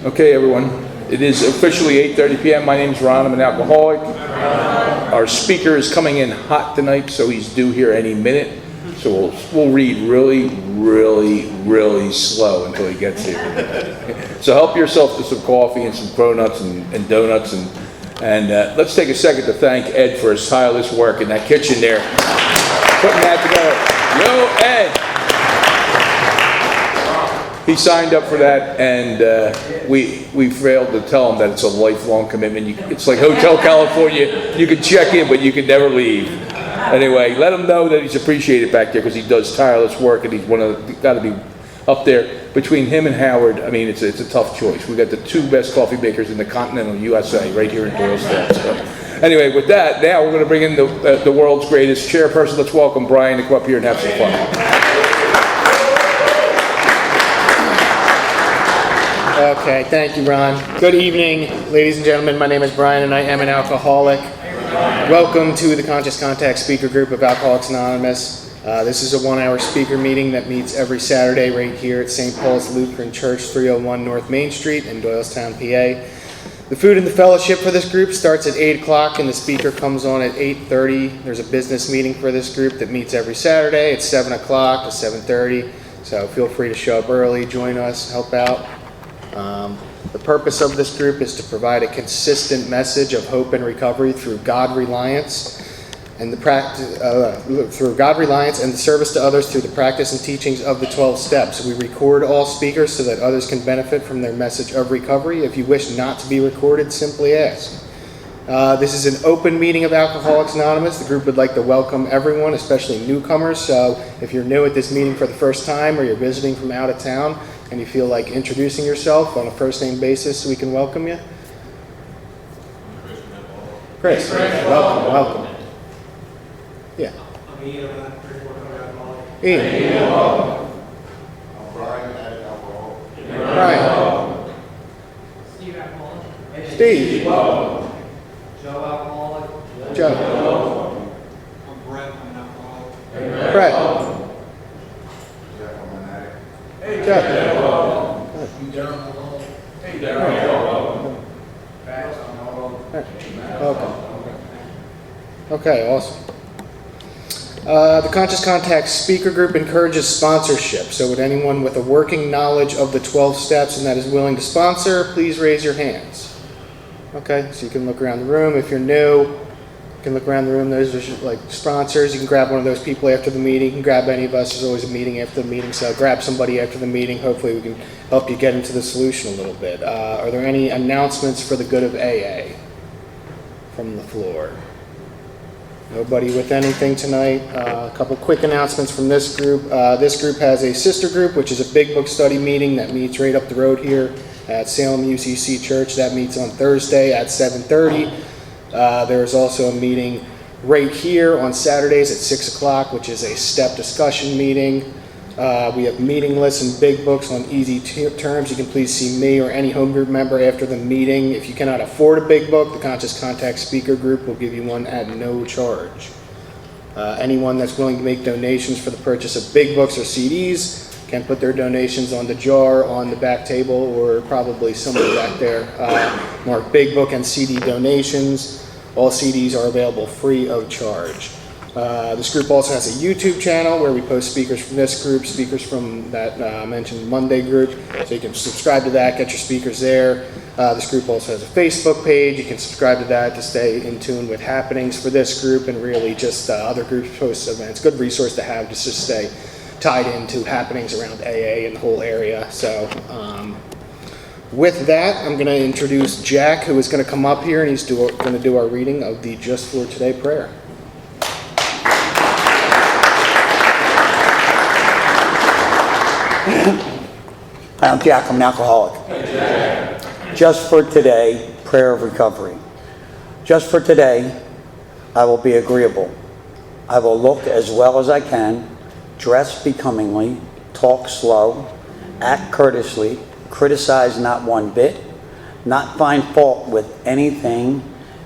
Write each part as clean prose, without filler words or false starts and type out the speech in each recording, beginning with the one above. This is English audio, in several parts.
Okay, everyone. It is officially 8:30 p.m. My name's Ron. I'm an alcoholic. Our speaker is coming in hot tonight, so he's due here any minute. So we'll read really slow until he gets here. So help yourself to some coffee and some cronuts and donuts, and let's take a second to thank Ed for his tireless work in that kitchen there, putting that together. Yo, Ed. He signed up for that, and we failed to tell him that it's a lifelong commitment. It's like Hotel California. You can check in, but you can never leave. Anyway, let him know that he's appreciated back there because he does tireless work, and he's got to be up there. Between him and Howard, I mean, it's a tough choice. We got the two best coffee makers in the continental USA right here in Doylestown. So, anyway, with that, now we're going to bring in the world's greatest chairperson. Let's welcome Brian to come up here and have some fun. Okay, thank you, Ron. Good evening, ladies and gentlemen. My name is Brian, and I am an alcoholic. Welcome to the Conscious Contact Speaker Group of Alcoholics Anonymous. This is a one-hour speaker meeting that meets every Saturday right here at St. Paul's Lutheran Church, 301 North Main Street in Doylestown, PA. The food and the fellowship for this group starts at 8 o'clock, and the speaker comes on at 8:30. There's a business meeting for this group that meets every Saturday at 7 o'clock to 7:30. So feel free to show up early, join us, help out. The purpose of this group is to provide a consistent message of hope and recovery through God reliance and the service to others through the practice and teachings of the 12 steps. We record all speakers so that others can benefit from their message of recovery. If you wish not to be recorded, simply ask. This is an open meeting of Alcoholics Anonymous. The group would like to welcome everyone, especially newcomers. So if you're new at this meeting for the first time or you're visiting from out of town, and you feel like introducing yourself on a first-name basis so we can welcome you? Chris, welcome. Yeah. I'm Ian, I'm not pretty alcoholic. Ian. I'm Brian, I'm alcoholic. Brian. Steve, alcoholic. Steve. Joe, alcoholic. Joe. I'm Brett, I'm an alcoholic. Brett. Jeff, I'm an addict. Jeff. I'm Darren, alcoholic. Hey, Darren. Bass, I'm alcoholic. Welcome. Okay, awesome. The Conscious Contact Speaker Group encourages sponsorship. So would anyone with a working knowledge of the 12 steps and that is willing to sponsor, please raise your hands. Okay, so you can look around the room. If you're new, you can look around the room. Those are like sponsors. You can grab one of those people after the meeting. You can grab any of us. There's always a meeting after the meeting, so grab somebody after the meeting. Hopefully we can help you get into the solution a little bit. Are there any announcements for the good of AA from the floor? Nobody with anything tonight. A couple quick announcements from this group. This group has a sister group, which is a big book study meeting that meets right up the road here at Salem UCC Church. That meets on Thursday at 7:30. There's also a meeting right here on Saturdays at 6 o'clock, which is a step discussion meeting. We have meeting lists and big books on easy terms. You can please see me or any home group member after the meeting. If you cannot afford a big book, the Conscious Contact Speaker Group will give you one at no charge. Anyone that's willing to make donations for the purchase of big books or CDs can put their donations on the jar on the back table or probably somewhere back there. Mark big book and CD donations. All CDs are available free of charge. This group also has a YouTube channel where we post speakers from this group, speakers from that mentioned Monday group, so you can subscribe to that, get your speakers there. This group also has a Facebook page. You can subscribe to that to stay in tune with happenings for this group and really just other groups post events. Good resource to have just to stay tied into happenings around AA and the whole area. So with that, I'm going to introduce Jack, who is going to come up here, and he's going to do our reading of the Just for Today prayer. Hi, I'm Jack. I'm an alcoholic. Just for today, prayer of recovery. Just for today, I will be agreeable. I will look as well as I can, dress becomingly, talk slow, act courteously, criticize not one bit, not find fault with anything,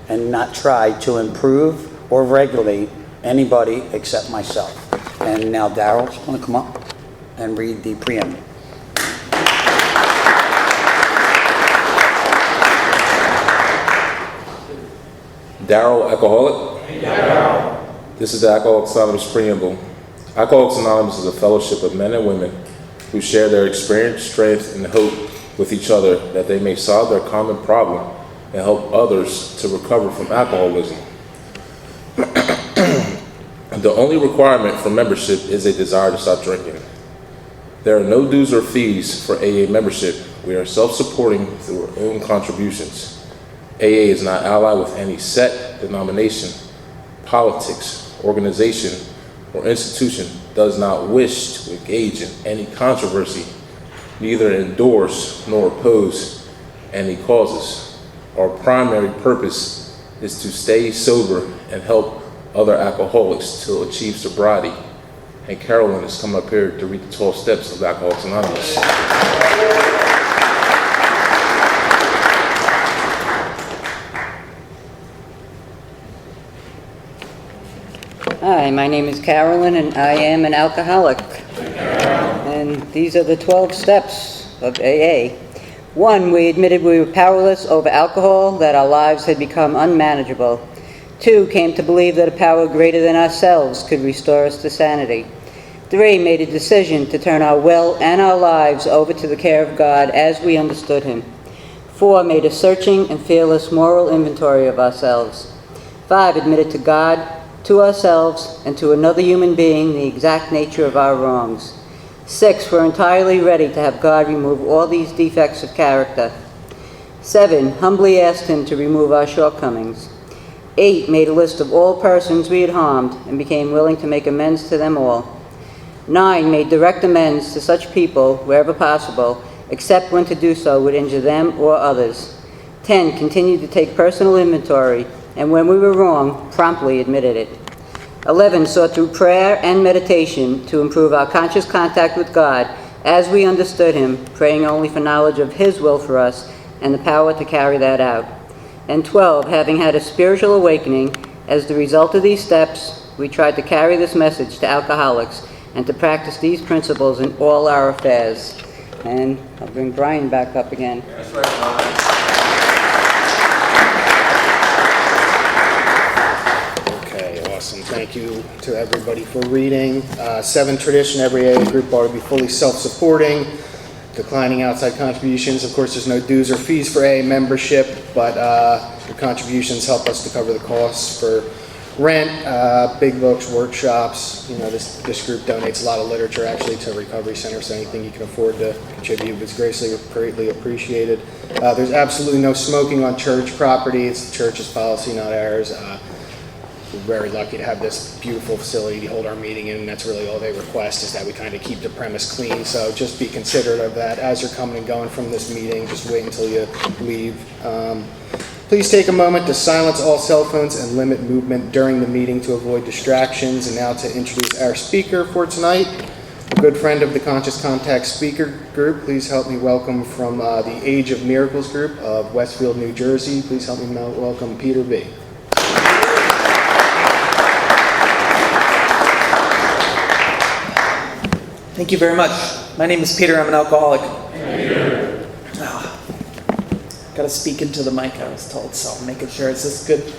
and not try to improve or regulate anybody except myself. And now Daryl's going to come up and read the preamble. Darrell, alcoholic. This is the Alcoholics Anonymous preamble. Alcoholics Anonymous is a fellowship of men and women who share their experience, strength, and hope with each other that they may solve their common problem and help others to recover from alcoholism. The only requirement for membership is a desire to stop drinking. There are no dues or fees for AA membership. We are self-supporting through our own contributions. AA is not allied with any set, denomination, politics, organization, or institution, does not wish to engage in any controversy, neither endorse nor oppose any causes. Our primary purpose is to stay sober and help other alcoholics to achieve sobriety. And Carolyn has come up here to read the 12 steps of Alcoholics Anonymous. Hi, my name is Carolyn, and I am an alcoholic. And these are the 12 steps of AA. 1, we admitted we were powerless over alcohol, that our lives had become unmanageable. 2, came to believe that a power greater than ourselves could restore us to sanity. 3, made a decision to turn our will and our lives over to the care of God as we understood Him. 4, made a searching and fearless moral inventory of ourselves. 5, admitted to God, to ourselves, and to another human being the exact nature of our wrongs. 6, we're entirely ready to have God remove all these defects of character. 7, humbly asked Him to remove our shortcomings. 8, made a list of all persons we had harmed and became willing to make amends to them all. 9, made direct amends to such people wherever possible, except when to do so would injure them or others. 10, continued to take personal inventory, and when we were wrong, promptly admitted it. 11, sought through prayer and meditation to improve our conscious contact with God as we understood Him, praying only for knowledge of His will for us and the power to carry that out. And 12, having had a spiritual awakening, as the result of these steps, we tried to carry this message to alcoholics and to practice these principles in all our affairs. And I'll bring Brian back up again. That's right, Brian. Okay, awesome. Thank you to everybody for reading. 7, tradition, every AA group ought to be fully self-supporting, declining outside contributions. Of course, there's no dues or fees for AA membership, but your contributions help us to cover the costs for rent, big books, workshops. You know, this group donates a lot of literature actually to recovery centers, so anything you can afford to contribute is greatly appreciated. There's absolutely no smoking on church property. It's the church's policy, not ours. We're very lucky to have this beautiful facility to hold our meeting in, and that's really all they request, is that we kind of keep the premise clean. So just be considerate of that as you're coming and going from this meeting. Just wait until you leave. Please take a moment to silence all cell phones and limit movement during the meeting to avoid distractions. And now to introduce our speaker for tonight, a good friend of the Conscious Contact Speaker Group. Please help me welcome from the Age of Miracles group of Westfield, New Jersey. Please help me welcome Peter B. Thank you very much. My name is Peter. I'm an alcoholic. Got to speak into the mic, I was told, so I'm making sure it's this good.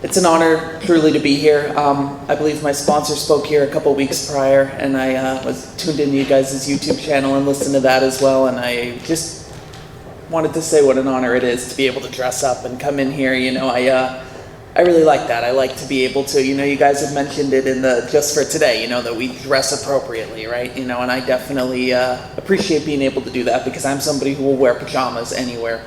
It's an honor, truly, to be here. I believe my sponsor spoke here a couple weeks prior, and I was tuned into you guys' YouTube channel and listened to that as well, and I just wanted to say what an honor it is to be able to dress up and come in here. You know, I really like that. I like to be able to, you know, you guys have mentioned it in the Just for Today, you know, that we dress appropriately, right? You know, and I definitely appreciate being able to do that, because I'm somebody who will wear pajamas anywhere.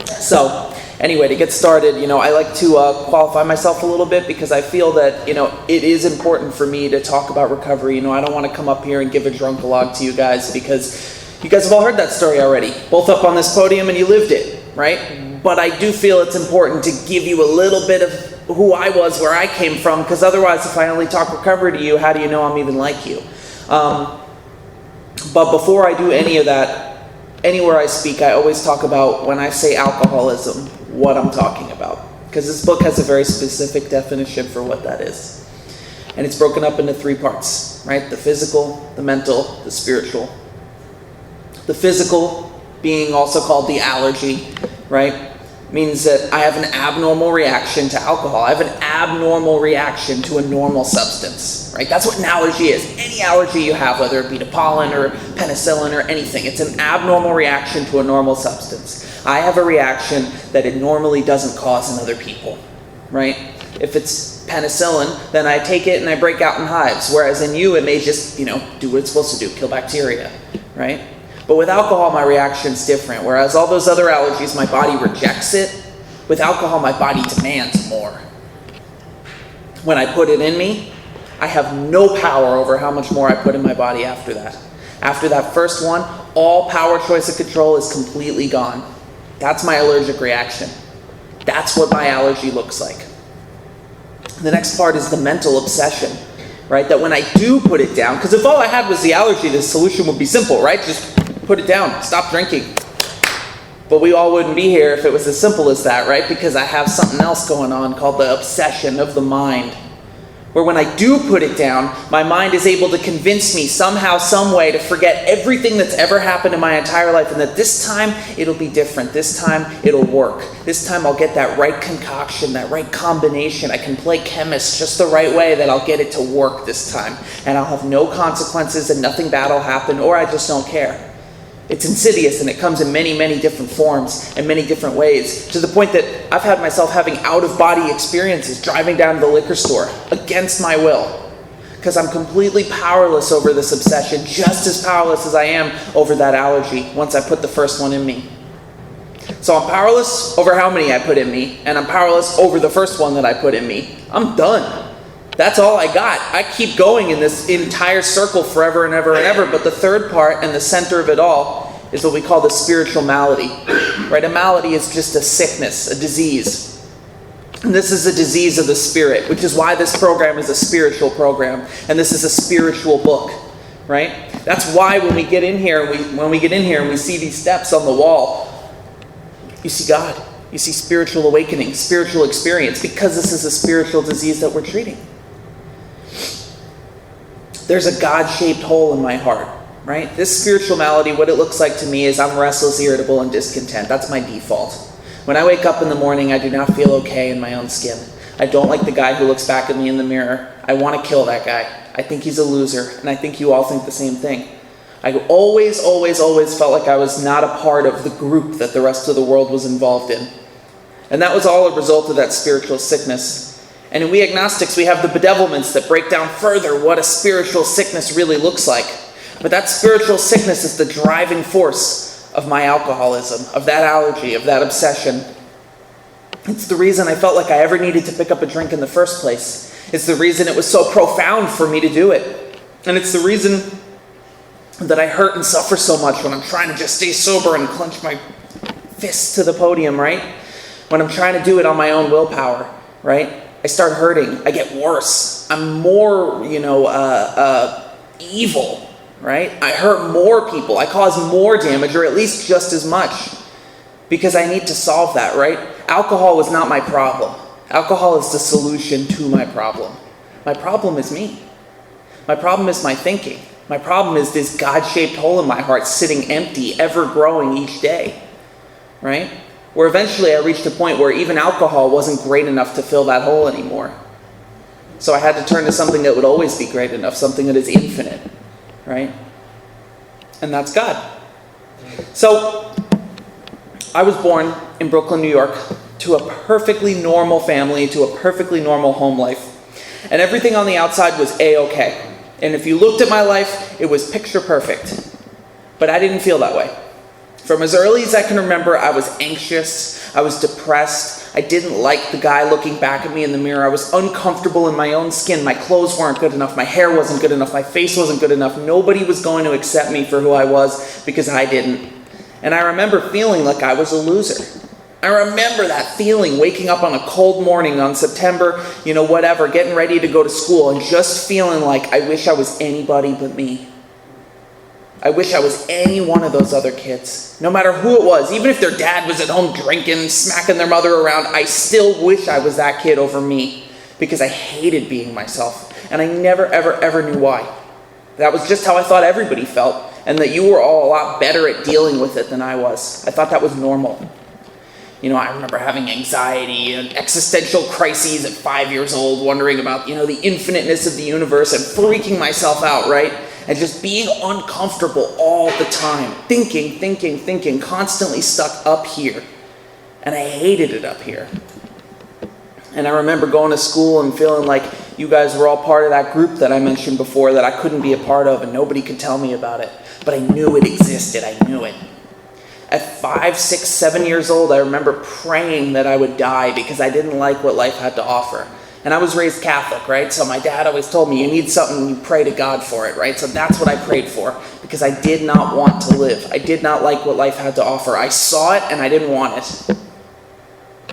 So anyway, to get started, you know, I like to qualify myself a little bit, because I feel that, you know, it is important for me to talk about recovery. You know, I don't want to come up here and give a drunk-a-log to you guys, because you guys have all heard that story already, both up on this podium, and you lived it, right? But I do feel it's important to give you a little bit of who I was, where I came from, because otherwise, if I only talk recovery to you, how do you know I'm even like you? But before I do any of that, anywhere I speak, I always talk about, when I say alcoholism, what I'm talking about. Because this book has a very specific definition for what that is. And it's broken up into 3 parts, right? The physical, the mental, the spiritual. The physical being also called the allergy, right? means that I have an abnormal reaction to alcohol. I have an abnormal reaction to a normal substance, right? That's what an allergy is. Any allergy you have, whether it be to pollen or penicillin or anything, it's an abnormal reaction to a normal substance. I have a reaction that it normally doesn't cause in other people, right? If it's penicillin, then I take it and I break out in hives, whereas in you, it may just, do what it's supposed to do, kill bacteria, right? But with alcohol, my reaction's different. Whereas all those other allergies, my body rejects it. With alcohol, my body demands more. When I put it in me, I have no power over how much more I put in my body after that. After that first one, all power, choice, and control is completely gone. That's my allergic reaction. That's what my allergy looks like. The next part is the mental obsession, right? That when I do put it down, because if all I had was the allergy, the solution would be simple, right? Just put it down, stop drinking. But we all wouldn't be here if it was as simple as that, right? Because I have something else going on called the obsession of the mind. Where when I do put it down, my mind is able to convince me somehow, some way to forget everything that's ever happened in my entire life, and that this time it'll be different. This time it'll work. This time I'll get that right concoction, that right combination. I can play chemist just the right way that I'll get it to work this time. And I'll have no consequences and nothing bad will happen, or I just don't care. It's insidious, and it comes in many, many different forms and many different ways, to the point that I've had myself having out-of-body experiences driving down to the liquor store against my will, because I'm completely powerless over this obsession, just as powerless as I am over that allergy once I put the first one in me. So I'm powerless over how many I put in me, and I'm powerless over the first one that I put in me. I'm done. That's all I got. I keep going in this entire circle forever and ever and ever. But the third part and the center of it all is what we call the spiritual malady. Right? A malady is just a sickness, a disease. And this is a disease of the spirit, which is why this program is a spiritual program. And this is a spiritual book. Right? That's why when we get in here and we see these steps on the wall, you see God. You see spiritual awakening, spiritual experience, because this is a spiritual disease that we're treating. There's a God-shaped hole in my heart, right? This spiritual malady, what it looks like to me is I'm restless, irritable, and discontent. That's my default. When I wake up in the morning, I do not feel okay in my own skin. I don't like the guy who looks back at me in the mirror. I want to kill that guy. I think he's a loser, and I think you all think the same thing. I always felt like I was not a part of the group that the rest of the world was involved in. And that was all a result of that spiritual sickness. And we agnostics, we have the bedevilments that break down further what a spiritual sickness really looks like. But that spiritual sickness is the driving force of my alcoholism, of that allergy, of that obsession. It's the reason I felt like I ever needed to pick up a drink in the first place. It's the reason it was so profound for me to do it. And it's the reason that I hurt and suffer so much when I'm trying to just stay sober and clench my fists to the podium, right? When I'm trying to do it on my own willpower, right? I start hurting. I get worse. I'm more, evil, right? I hurt more people. I cause more damage, or at least just as much, because I need to solve that, right? Alcohol was not my problem. Alcohol is the solution to my problem. My problem is me. My problem is my thinking. My problem is this God-shaped hole in my heart sitting empty, ever growing each day, right? Where eventually I reached a point where even alcohol wasn't great enough to fill that hole anymore. So I had to turn to something that would always be great enough, something that is infinite, right? And that's God. So I was born in Brooklyn, New York, to a perfectly normal family, to a perfectly normal home life. And everything on the outside was A-okay. And if you looked at my life, it was picture perfect. But I didn't feel that way. From as early as I can remember, I was anxious, I was depressed, I didn't like the guy looking back at me in the mirror, I was uncomfortable in my own skin, my clothes weren't good enough, my hair wasn't good enough, my face wasn't good enough, nobody was going to accept me for who I was because I didn't. And I remember feeling like I was a loser. I remember that feeling, waking up on a cold morning on September, getting ready to go to school and just feeling like I wish I was anybody but me. I wish I was any one of those other kids. No matter who it was, even if their dad was at home drinking, smacking their mother around, I still wish I was that kid over me, because I hated being myself. And I never, ever knew why. That was just how I thought everybody felt, and that you were all a lot better at dealing with it than I was. I thought that was normal. I remember having anxiety and existential crises at 5 years old, wondering about, the infiniteness of the universe and freaking myself out, right? And just being uncomfortable all the time, thinking, constantly stuck up here. And I hated it up here. And I remember going to school and feeling like you guys were all part of that group that I mentioned before that I couldn't be a part of and nobody could tell me about it. But I knew it existed. I knew it. At 5, 6, 7 years old, I remember praying that I would die because I didn't like what life had to offer. And I was raised Catholic, right? So my dad always told me, you need something, you pray to God for it, right? So that's what I prayed for because I did not want to live. I did not like what life had to offer. I saw it and I didn't want it.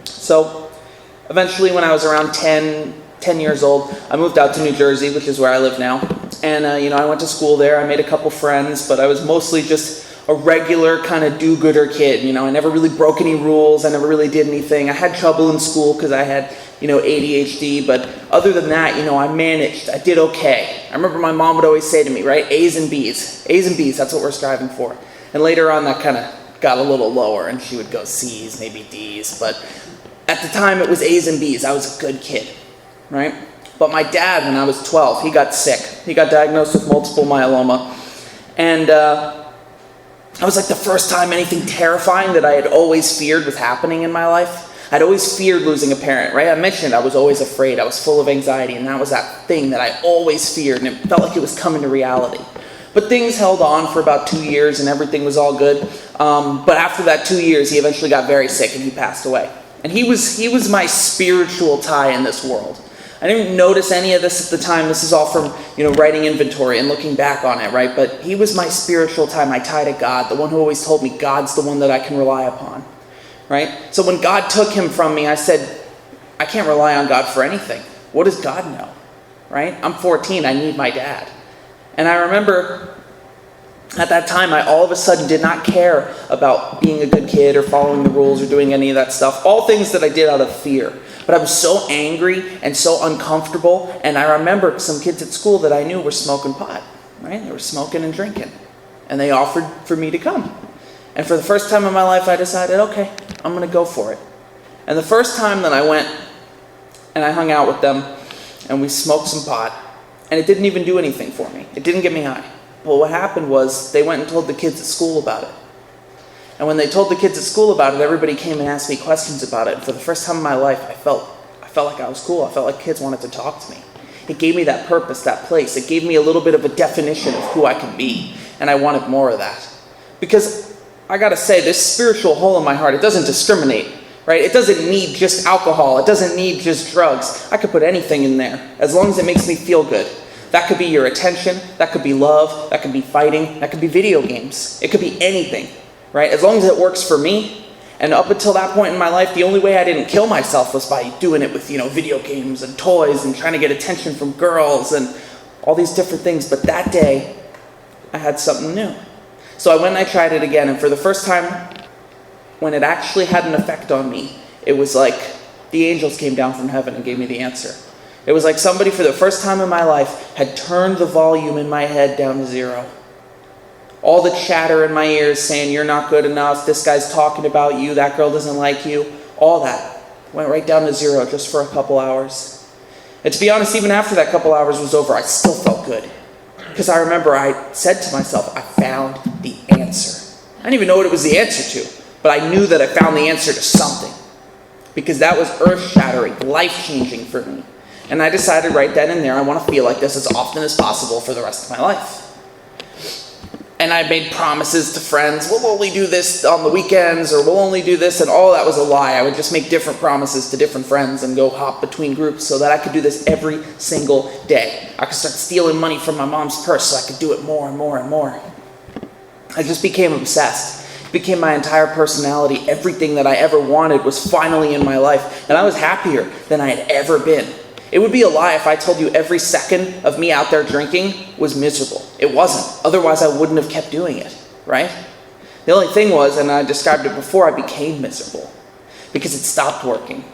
So eventually when I was around 10 years old, I moved out to New Jersey, which is where I live now. And, I went to school there. I made a couple friends, but I was mostly just a regular kind of do-gooder kid. I never really broke any rules. I never really did anything. I had trouble in school because I had, ADHD. But other than that, I managed. I did okay. I remember my mom would always say to me, right, A's and B's. A's and B's, that's what we're striving for. And later on, that kind of got a little lower, and she would go C's, maybe D's. But at the time, it was A's and B's. I was a good kid, right? But my dad, when I was 12, he got sick. He got diagnosed with multiple myeloma. And that was like the first time anything terrifying that I had always feared was happening in my life. I'd always feared losing a parent, right? I mentioned I was always afraid. I was full of anxiety, and that was that thing that I always feared, and it felt like it was coming to reality. But things held on for about 2 years, and everything was all good. But after that 2 years, he eventually got very sick, and he passed away. And he was my spiritual tie in this world. I didn't notice any of this at the time. This is all from, writing inventory and looking back on it, right? But he was my spiritual tie, my tie to God, the one who always told me God's the one that I can rely upon, right? So when God took him from me, I said, I can't rely on God for anything. What does God know, right? I'm 14. I need my dad. And I remember at that time, I all of a sudden did not care about being a good kid or following the rules or doing any of that stuff. All things that I did out of fear. But I was so angry and so uncomfortable. And I remember some kids at school that I knew were smoking pot, right? They were smoking and drinking. And they offered for me to come. And for the first time in my life, I decided, okay, I'm going to go for it. And the first time that I went and I hung out with them and we smoked some pot, and it didn't even do anything for me. It didn't get me high. Well, what happened was they went and told the kids at school about it. And when they told the kids at school about it, everybody came and asked me questions about it. And for the first time in my life, I felt like I was cool. I felt like kids wanted to talk to me. It gave me that purpose, that place. It gave me a little bit of a definition of who I can be. And I wanted more of that. Because I gotta say, this spiritual hole in my heart, it doesn't discriminate, right? It doesn't need just alcohol. It doesn't need just drugs. I could put anything in there as long as it makes me feel good. That could be your attention. That could be love. That could be fighting. That could be video games. It could be anything, right? As long as it works for me. And up until that point in my life, the only way I didn't kill myself was by doing it with, video games and toys and trying to get attention from girls and all these different things. But that day, I had something new. So I went and I tried it again. And for the first time, when it actually had an effect on me, it was like the angels came down from heaven and gave me the answer. It was like somebody for the first time in my life had turned the volume in my head down to zero. All the chatter in my ears saying, you're not good enough, this guy's talking about you, that girl doesn't like you, all that went right down to zero just for a couple hours. And to be honest, even after that couple hours was over, I still felt good. Because I remember I said to myself, I found the answer. I didn't even know what it was the answer to, but I knew that I found the answer to something. Because that was earth-shattering, life-changing for me. And I decided right then and there, I want to feel like this as often as possible for the rest of my life. And I made promises to friends, we'll only do this on the weekends, or we'll only do this, and all that was a lie. I would just make different promises to different friends and go hop between groups so that I could do this every single day. I could start stealing money from my mom's purse so I could do it more and more and more. I just became obsessed. It became my entire personality. Everything that I ever wanted was finally in my life, and I was happier than I had ever been. It would be a lie if I told you every second of me out there drinking was miserable. It wasn't. Otherwise, I wouldn't have kept doing it, right? The only thing was, and I described it before, I became miserable because it stopped working.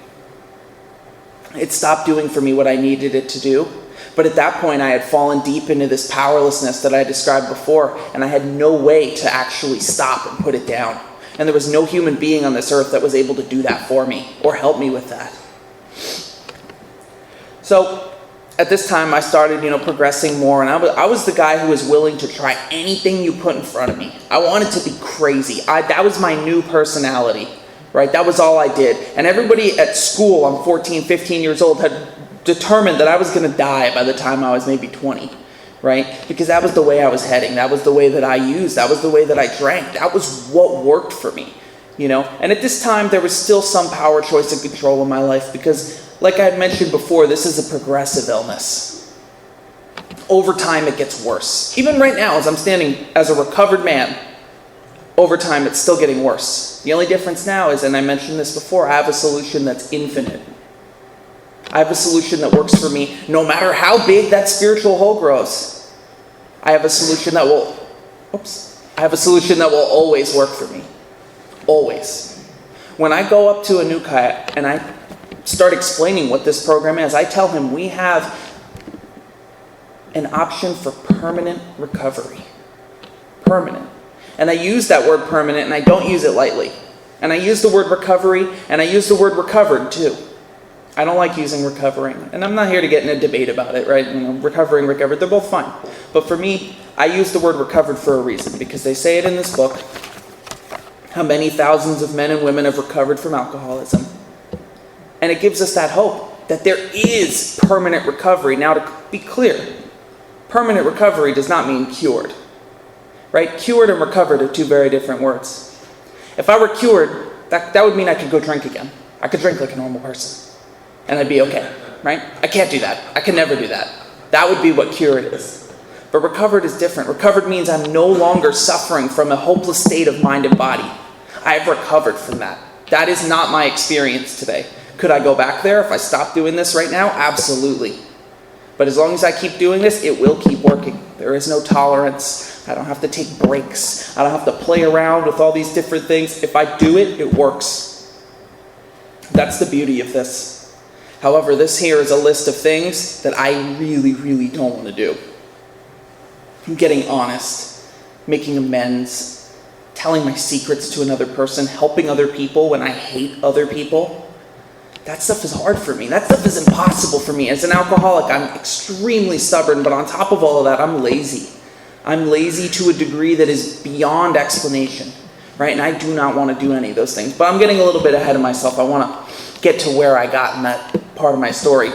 It stopped doing for me what I needed it to do. But at that point, I had fallen deep into this powerlessness that I described before, and I had no way to actually stop and put it down. And there was no human being on this earth that was able to do that for me or help me with that. So at this time, I started, progressing more, and I was the guy who was willing to try anything you put in front of me. I wanted to be crazy. That was my new personality, right? That was all I did. And everybody at school, I'm 14, 15 years old, had determined that I was going to die by the time I was maybe 20, right? Because that was the way I was heading. That was the way that I used. That was the way that I drank. That was what worked for me, And at this time, there was still some power, choice, and control in my life because, like I had mentioned before, this is a progressive illness. Over time, it gets worse. Even right now, as I'm standing as a recovered man, over time, it's still getting worse. The only difference now is, and I mentioned this before, I have a solution that's infinite. I have a solution that works for me no matter how big that spiritual hole grows. I have a solution that will always work for me. Always. When I go up to a new guy and I start explaining what this program is, I tell him we have an option for permanent recovery. Permanent. And I use that word permanent, and I don't use it lightly. And I use the word recovery, and I use the word recovered too. I don't like using recovering. And I'm not here to get in a debate about it, right? Recovering, recovered, they're both fine. But for me, I use the word recovered for a reason, because they say it in this book, how many thousands of men and women have recovered from alcoholism. And it gives us that hope that there is permanent recovery. Now, to be clear, permanent recovery does not mean cured, right? Cured and recovered are two very different words. If I were cured, that would mean I could go drink again. I could drink like a normal person, and I'd be okay, right? I can't do that. I can never do that. That would be what cured is. But recovered is different. Recovered means I'm no longer suffering from a hopeless state of mind and body. I have recovered from that. That is not my experience today. Could I go back there if I stopped doing this right now? Absolutely. But as long as I keep doing this, it will keep working. There is no tolerance. I don't have to take breaks. I don't have to play around with all these different things. If I do it, it works. That's the beauty of this. However, this here is a list of things that I really, really don't want to do. Getting honest, making amends, telling my secrets to another person, helping other people when I hate other people. That stuff is hard for me. That stuff is impossible for me. As an alcoholic, I'm extremely stubborn, but on top of all of that, I'm lazy. I'm lazy to a degree that is beyond explanation, right? And I do not want to do any of those things. But I'm getting a little bit ahead of myself. I want to get to where I got in that part of my story.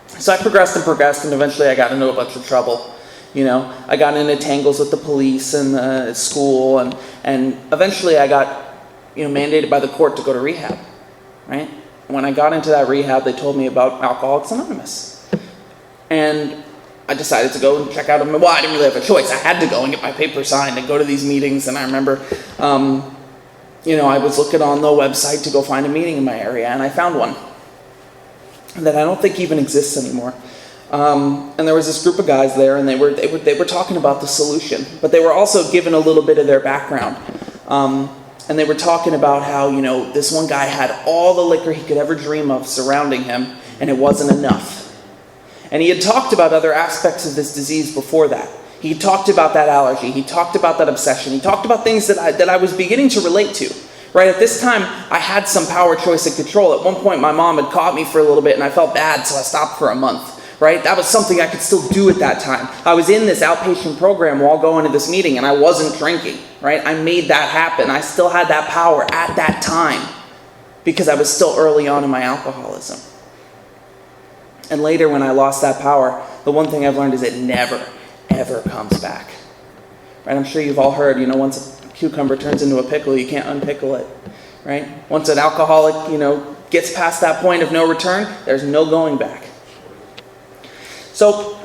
So I progressed, and eventually I got into a bunch of trouble. I got into tangles with the police and school, and eventually I got, mandated by the court to go to rehab. Right? When I got into that rehab, they told me about Alcoholics Anonymous. And I decided to go and check out well, I didn't really have a choice. I had to go and get my paper signed and go to these meetings. And I remember, I was looking on the website to go find a meeting in my area, and I found one that I don't think even exists anymore. And there was this group of guys there, and they were talking about the solution, but they were also given a little bit of their background. And they were talking about how, this one guy had all the liquor he could ever dream of surrounding him, and it wasn't enough. And he had talked about other aspects of this disease before that. He talked about that allergy. He talked about that obsession. He talked about things that I was beginning to relate to. Right? At this time, I had some power, choice, and control. At one point, my mom had caught me for a little bit, and I felt bad, so I stopped for a month. Right? That was something I could still do at that time. I was in this outpatient program while going to this meeting, and I wasn't drinking. Right? I made that happen. I still had that power at that time because I was still early on in my alcoholism. And later, when I lost that power, the one thing I've learned is it never, ever comes back. Right? I'm sure you've all heard, once a cucumber turns into a pickle, you can't unpickle it. Right? Once an alcoholic, gets past that point of no return, there's no going back. So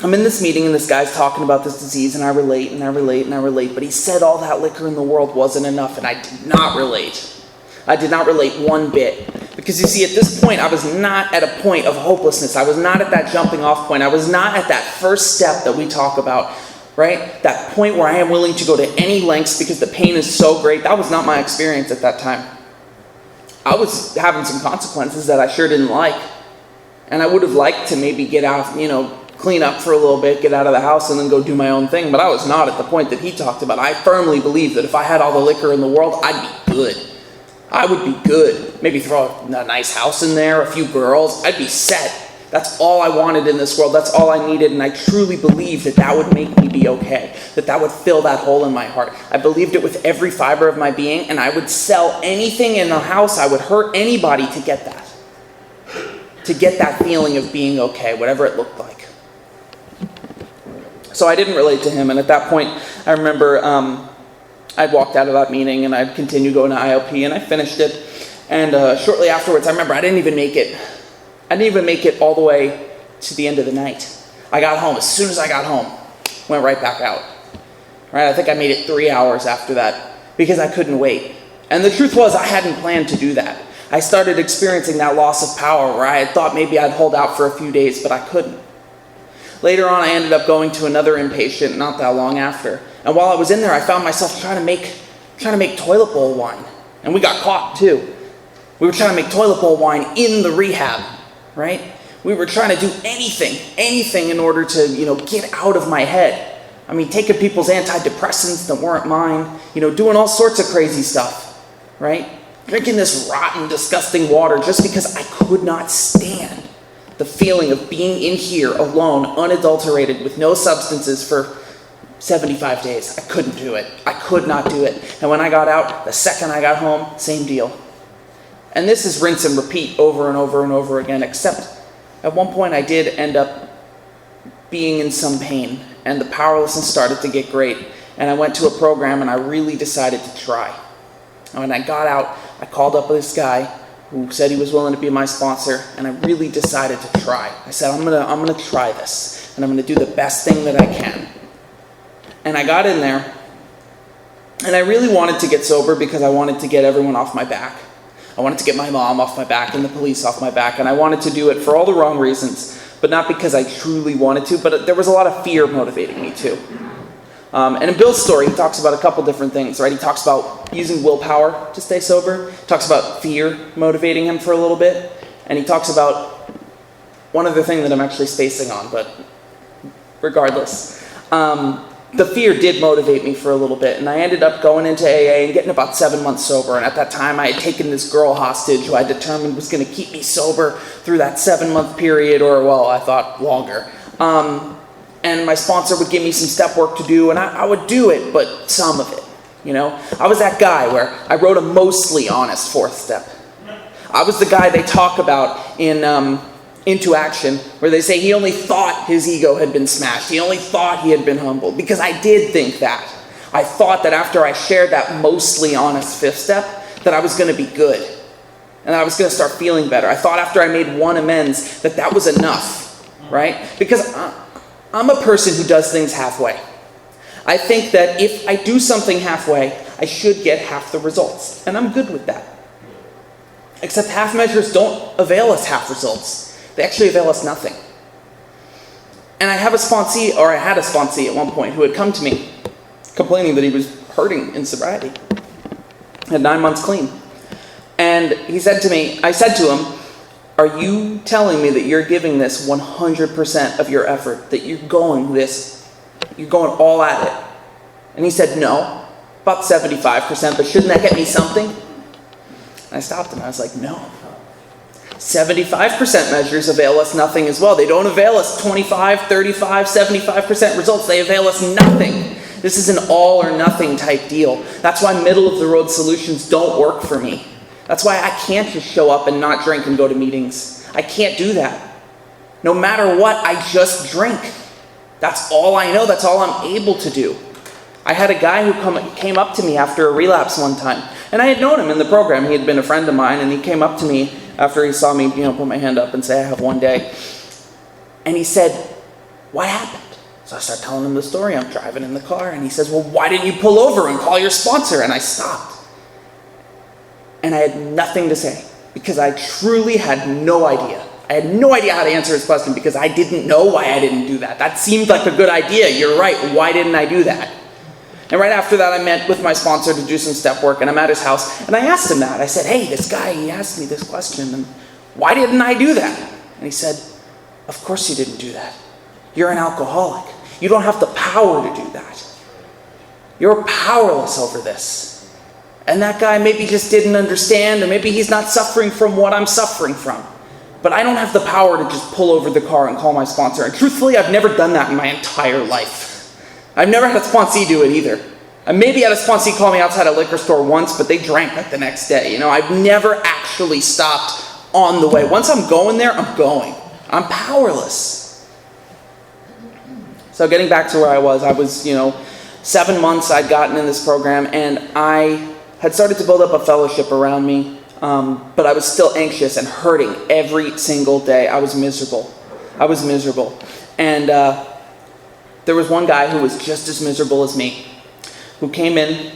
I'm in this meeting, and this guy's talking about this disease, and I relate, but he said all that liquor in the world wasn't enough, and I did not relate. I did not relate one bit. Because you see, at this point, I was not at a point of hopelessness. I was not at that jumping off point. I was not at that first step that we talk about, right? That point where I am willing to go to any lengths because the pain is so great. That was not my experience at that time. I was having some consequences that I sure didn't like. And I would have liked to maybe get out, clean up for a little bit, get out of the house, and then go do my own thing. But I was not at the point that he talked about. I firmly believe that if I had all the liquor in the world, I'd be good. I would be good. Maybe throw a nice house in there, a few girls. I'd be set. That's all I wanted in this world. That's all I needed. And I truly believed that that would make me be okay. That would fill that hole in my heart. I believed it with every fiber of my being. And I would sell anything in the house. I would hurt anybody to get that. To get that feeling of being okay, whatever it looked like. So I didn't relate to him. And at that point, I remember I'd walked out of that meeting and I'd continued going to ILP. And I finished it. And shortly afterwards, I remember I didn't even make it. I didn't even make it all the way to the end of the night. I got home. As soon as I got home, went right back out. Right? I think I made it 3 hours after that because I couldn't wait. And the truth was, I hadn't planned to do that. I started experiencing that loss of power where I had thought maybe I'd hold out for a few days, but I couldn't. Later on, I ended up going to another inpatient not that long after. And while I was in there, I found myself trying to make toilet bowl wine. And we got caught too. We were trying to make toilet bowl wine in the rehab. Right? We were trying to do anything in order to, get out of my head. I mean, taking people's antidepressants that weren't mine, doing all sorts of crazy stuff, right? Drinking this rotten, disgusting water just because I could not stand the feeling of being in here alone, unadulterated, with no substances for 75 days. I couldn't do it. I could not do it. And when I got out, the second I got home, same deal. And this is rinse and repeat over and over and over again, except at one point I did end up being in some pain, and the powerlessness started to get great. And I went to a program and I really decided to try. And when I got out, I called up this guy who said he was willing to be my sponsor, and I really decided to try. I said, I'm gonna try this, and I'm gonna do the best thing that I can. And I got in there, and I really wanted to get sober because I wanted to get everyone off my back. I wanted to get my mom off my back and the police off my back, and I wanted to do it for all the wrong reasons, but not because I truly wanted to, but there was a lot of fear motivating me too. And in Bill's story, he talks about a couple different things, right? He talks about using willpower to stay sober. He talks about fear motivating him for a little bit. And he talks about one other thing that I'm actually spacing on, but regardless. The fear did motivate me for a little bit, and I ended up going into AA and getting about 7 months sober. And at that time, I had taken this girl hostage who I determined was going to keep me sober through that 7-month period, or, well, I thought longer. And my sponsor would give me some step work to do, and I would do it, but some of it, I was that guy where I wrote a mostly honest 4th step. I was the guy they talk about in Into Action, where they say he only thought his ego had been smashed. He only thought he had been humbled, because I did think that. I thought that after I shared that mostly honest 5th step, that I was going to be good, and that I was going to start feeling better. I thought after I made one amends that was enough, right? Because I'm a person who does things halfway. I think that if I do something halfway, I should get half the results, and I'm good with that. Except half measures don't avail us half results. They actually avail us nothing. And I had a sponsee at one point who had come to me complaining that he was hurting in sobriety. Had 9 months clean. And he said to me, I said to him, are you telling me that you're giving this 100% of your effort, that you're going all at it? And he said, no, about 75%, but shouldn't that get me something? And I stopped him. I was like, no. 75% measures avail us nothing as well. They don't avail us 25, 35, 75% results. They avail us nothing. This is an all or nothing type deal. That's why middle of the road solutions don't work for me. That's why I can't just show up and not drink and go to meetings. I can't do that. No matter what, I just drink. That's all I know. That's all I'm able to do. I had a guy who came up to me after a relapse one time. And I had known him in the program. He had been a friend of mine, and he came up to me after he saw me, put my hand up and say, I have one day. And he said, what happened? So I start telling him the story. I'm driving in the car, and he says, well, why didn't you pull over and call your sponsor? And I stopped. And I had nothing to say, because I truly had no idea. I had no idea how to answer his question, because I didn't know why I didn't do that. That seemed like a good idea. You're right. Why didn't I do that? And right after that, I met with my sponsor to do some step work, and I'm at his house, and I asked him that. I said, hey, this guy, he asked me this question, and why didn't I do that? And he said, of course you didn't do that. You're an alcoholic. You don't have the power to do that. You're powerless over this. And that guy maybe just didn't understand, or maybe he's not suffering from what I'm suffering from. But I don't have the power to just pull over the car and call my sponsor. And truthfully, I've never done that in my entire life. I've never had a sponsee do it either. I maybe had a sponsee call me outside a liquor store once, but they drank like the next day. You know, I've never actually stopped on the way. Once I'm going there, I'm going. I'm powerless. So getting back to where I was, 7 months I'd gotten in this program, and I had started to build up a fellowship around me, but I was still anxious and hurting every single day. I was miserable. And there was one guy who was just as miserable as me, who came in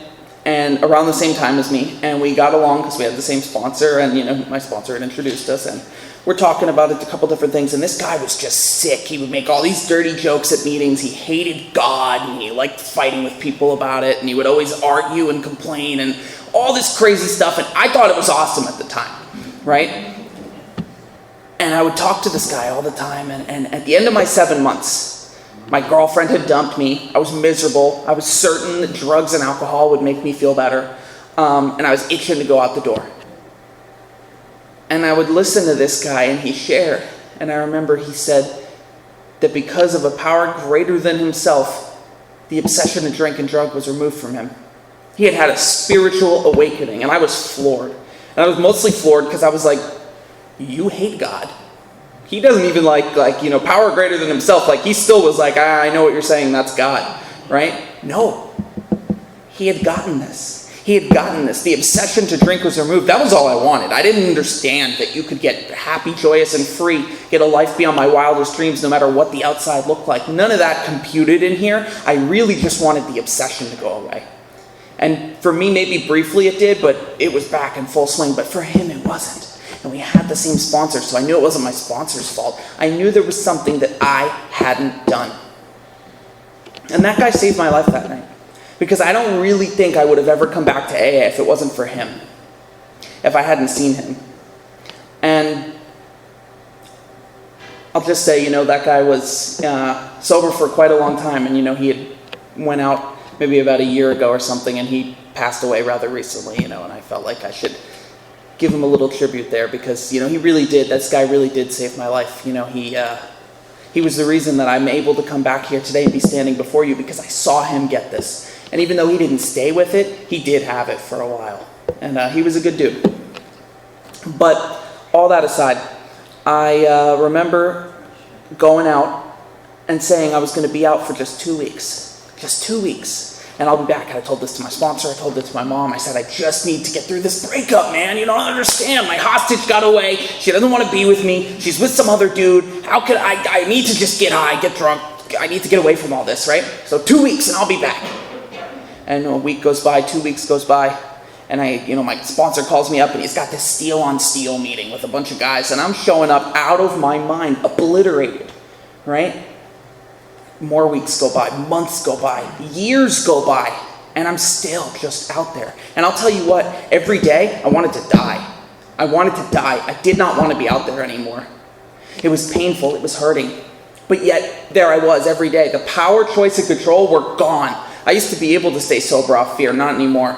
and around the same time as me, and we got along because we had the same sponsor, and my sponsor had introduced us, and we're talking about a couple different things, and this guy was just sick. He would make all these dirty jokes at meetings. He hated God, and he liked fighting with people about it, and he would always argue and complain and all this crazy stuff, and I thought it was awesome at the time, right? And I would talk to this guy all the time, and at the end of my 7 months, my girlfriend had dumped me. I was miserable. I was certain that drugs and alcohol would make me feel better, and I was itching to go out the door. And I would listen to this guy, and he shared. And I remember he said that because of a power greater than himself, the obsession to drink and drug was removed from him. He had had a spiritual awakening, and I was floored. And I was mostly floored because I was like, you hate God. He doesn't even like power greater than himself. Like, he still was like, I know what you're saying, that's God, right? No. He had gotten this. The obsession to drink was removed. That was all I wanted. I didn't understand that you could get happy, joyous, and free, get a life beyond my wildest dreams no matter what the outside looked like. None of that computed in here. I really just wanted the obsession to go away. And for me, maybe briefly it did, but it was back in full swing. But for him, it wasn't. And we had the same sponsor, so I knew it wasn't my sponsor's fault. I knew there was something that I hadn't done. And that guy saved my life that night. Because I don't really think I would have ever come back to AA if it wasn't for him. If I hadn't seen him. And I'll just say, that guy was sober for quite a long time. And, he had went out maybe about a year ago or something, and he passed away rather recently, and I felt like I should give him a little tribute there because, he really did. This guy really did save my life. He was the reason that I'm able to come back here today and be standing before you because I saw him get this. And even though he didn't stay with it, he did have it for a while. And he was a good dude. But all that aside, I remember going out and saying I was going to be out for just 2 weeks. Just 2 weeks. And I'll be back. And I told this to my sponsor. I told it to my mom. I said, I just need to get through this breakup, man. You don't understand. My hostage got away. She doesn't want to be with me. She's with some other dude. How could I need to just get high, get drunk. I need to get away from all this, right? So 2 weeks and I'll be back. And a week goes by, 2 weeks goes by, and my sponsor calls me up, and he's got this steel on steel meeting with a bunch of guys, and I'm showing up out of my mind, obliterated, right? More weeks go by, months go by, years go by, and I'm still just out there. And I'll tell you what, every day I wanted to die. I did not want to be out there anymore. It was painful, it was hurting. But yet, there I was every day. The power, choice, and control were gone. I used to be able to stay sober off fear, not anymore.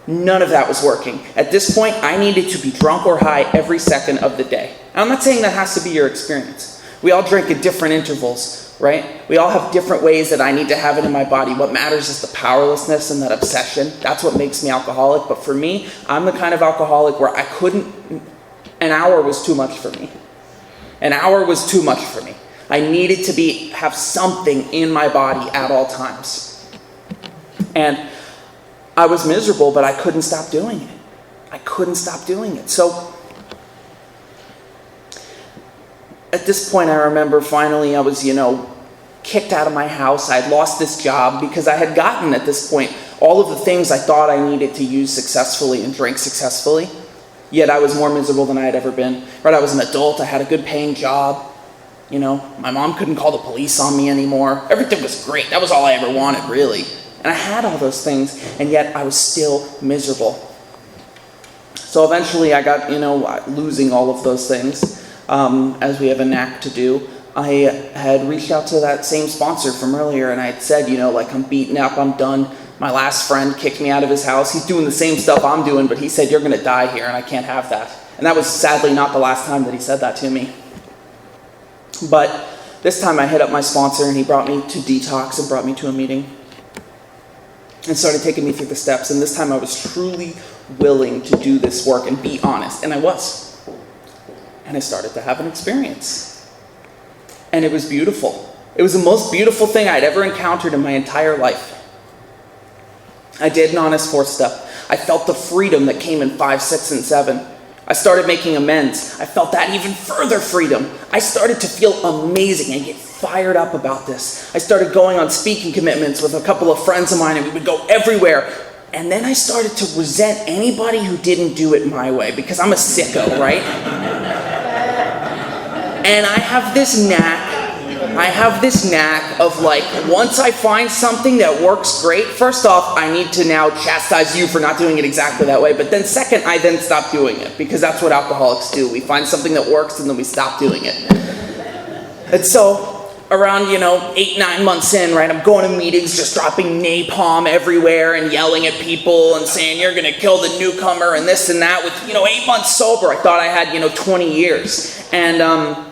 None of that was working. At this point, I needed to be drunk or high every second of the day. And I'm not saying that has to be your experience. We all drink at different intervals, right? We all have different ways that I need to have it in my body. What matters is the powerlessness and that obsession. That's what makes me alcoholic. But for me, I'm the kind of alcoholic where an hour was too much for me. An hour was too much for me. I needed to have something in my body at all times. And I was miserable, but I couldn't stop doing it. So at this point, I remember finally I was, kicked out of my house. I had lost this job because I had gotten at this point all of the things I thought I needed to use successfully and drink successfully. Yet I was more miserable than I had ever been. Right? I was an adult. I had a good paying job. My mom couldn't call the police on me anymore. Everything was great. That was all I ever wanted, really. And I had all those things, and yet I was still miserable. So eventually I got, losing all of those things, as we have a knack to do. I had reached out to that same sponsor from earlier, and I had said, like, I'm beaten up, I'm done. My last friend kicked me out of his house. He's doing the same stuff I'm doing, but he said, you're going to die here, and I can't have that. And that was sadly not the last time that he said that to me. But this time I hit up my sponsor, and he brought me to detox and brought me to a meeting and started taking me through the steps. And this time I was truly willing to do this work and be honest, and I was. And I started to have an experience. And it was beautiful. It was the most beautiful thing I'd ever encountered in my entire life. I did an honest 4th step. I felt the freedom that came in 5, 6, and 7. I started making amends. I felt that even further freedom. I started to feel amazing and get fired up about this. I started going on speaking commitments with a couple of friends of mine, and we would go everywhere. And then I started to resent anybody who didn't do it my way, because I'm a sicko, right? And I have this knack of, like, once I find something that works great, first off, I need to now chastise you for not doing it exactly that way. But then second, I then stop doing it, because that's what alcoholics do. We find something that works and then we stop doing it. And so around, 8, 9 months in, right, I'm going to meetings, just dropping napalm everywhere and yelling at people and saying, you're going to kill the newcomer and this and that. With, 8 months sober, I thought I had, 20 years. And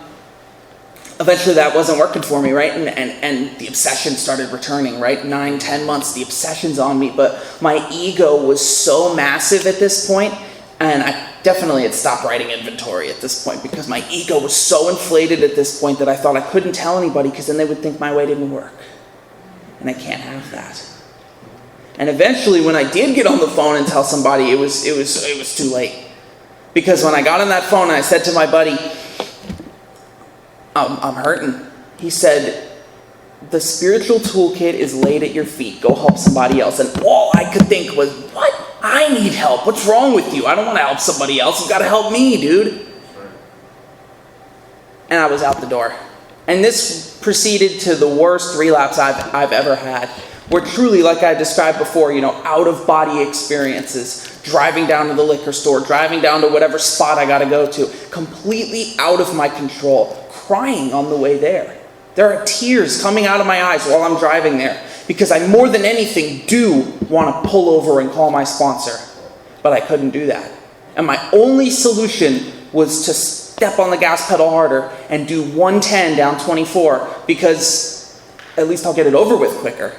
eventually that wasn't working for me, right? And the obsession started returning, right? 9, 10 months, the obsession's on me. But my ego was so massive at this point, and I definitely had stopped writing inventory at this point, because my ego was so inflated at this point that I thought I couldn't tell anybody, because then they would think my way didn't work. And I can't have that. And eventually, when I did get on the phone and tell somebody, it was too late. Because when I got on that phone and I said to my buddy, I'm hurting. He said, the spiritual toolkit is laid at your feet. Go help somebody else. And all I could think was, what? I need help. What's wrong with you? I don't want to help somebody else. You've got to help me, dude. And I was out the door. And this proceeded to the worst relapse I've ever had. Where truly, like I described before, out-of-body experiences. Driving down to the liquor store, driving down to whatever spot I got to go to. Completely out of my control. Crying on the way there. There are tears coming out of my eyes while I'm driving there, because I more than anything do want to pull over and call my sponsor, but I couldn't do that. And my only solution was to step on the gas pedal harder and do 110 down 24, because at least I'll get it over with quicker.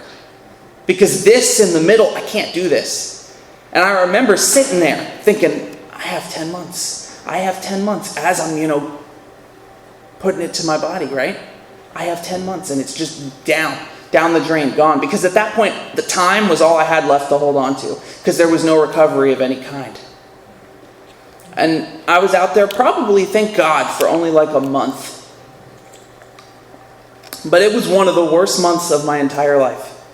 Because this in the middle, I can't do this. And I remember sitting there thinking, I have 10 months. I have 10 months as I'm, putting it to my body, right? I have 10 months, and it's just down the drain, gone. Because at that point, the time was all I had left to hold on to, because there was no recovery of any kind. And I was out there probably, thank God, for only like a month. But it was one of the worst months of my entire life.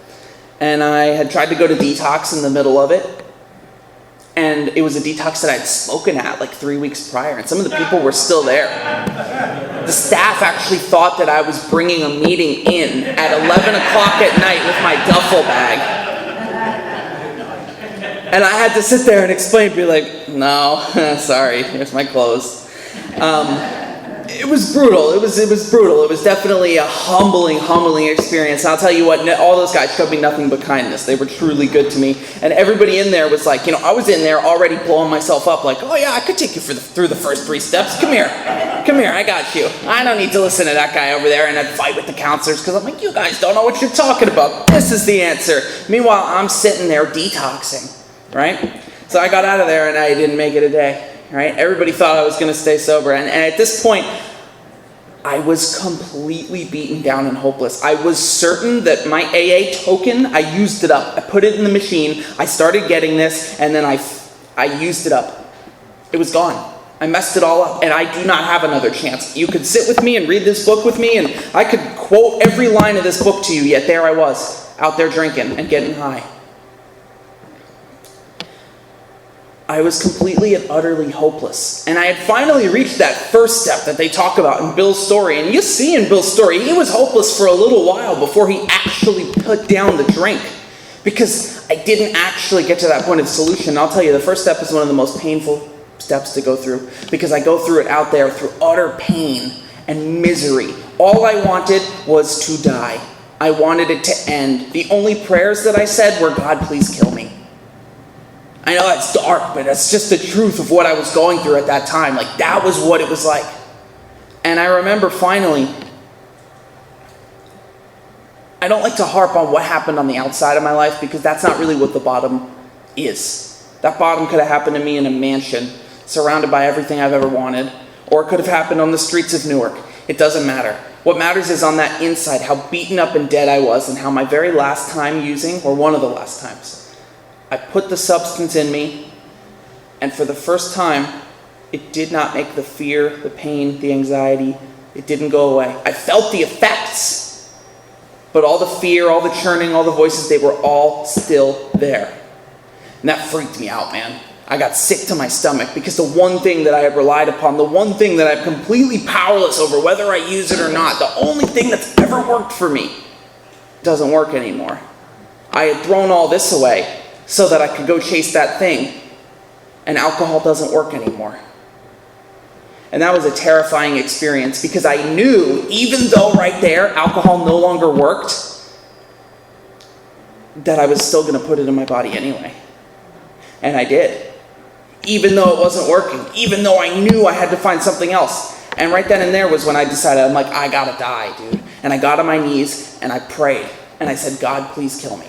And I had tried to go to detox in the middle of it. And it was a detox that I'd spoken at like 3 weeks prior, and some of the people were still there. The staff actually thought that I was bringing a meeting in at 11 o'clock at night with my duffel bag. And I had to sit there and explain, be like, no, sorry, here's my clothes. It was brutal. It was brutal. It was definitely a humbling experience. And I'll tell you what, all those guys showed me nothing but kindness. They were truly good to me. And everybody in there was like, I was in there already blowing myself up like, oh yeah, I could take you through the first 3 steps. Come here, I got you. I don't need to listen to that guy over there. And I'd fight with the counselors because I'm like, you guys don't know what you're talking about. This is the answer. Meanwhile, I'm sitting there detoxing, right? So I got out of there and I didn't make it a day. Right? Everybody thought I was going to stay sober. And at this point, I was completely beaten down and hopeless. I was certain that my AA token, I used it up. I put it in the machine. I started getting this, and then I used it up. It was gone. I messed it all up, and I do not have another chance. You could sit with me and read this book with me, and I could quote every line of this book to you, yet there I was, out there drinking and getting high. I was completely and utterly hopeless. And I had finally reached that first step that they talk about in Bill's story. And you see in Bill's story, he was hopeless for a little while before he actually put down the drink. Because I didn't actually get to that point of solution. And I'll tell you, the first step is one of the most painful steps to go through. Because I go through it out there through utter pain and misery All I wanted was to die. I wanted it to end. The only prayers that I said were, God, please kill me. I know that's dark, but that's just the truth of what I was going through at that time. Like, that was what it was like. And I remember finally, I don't like to harp on what happened on the outside of my life because that's not really what the bottom is. That bottom could have happened to me in a mansion, surrounded by everything I've ever wanted, or it could have happened on the streets of Newark. It doesn't matter. What matters is on that inside, how beaten up and dead I was, and how my very last time using, or one of the last times, I put the substance in me, and for the first time, it did not make the fear, the pain, the anxiety, it didn't go away. I felt the effects, but all the fear, all the churning, all the voices, they were all still there. And that freaked me out, man. I got sick to my stomach because the one thing that I had relied upon, the one thing that I'm completely powerless over, whether I use it or not, the only thing that's ever worked for me, doesn't work anymore. I had thrown all this away so that I could go chase that thing, and alcohol doesn't work anymore. And that was a terrifying experience because I knew, even though right there alcohol no longer worked, that I was still going to put it in my body anyway. And I did. Even though it wasn't working, even though I knew I had to find something else. And right then and there was when I decided, I'm like, I gotta die, dude. And I got on my knees and I prayed. And I said, God, please kill me.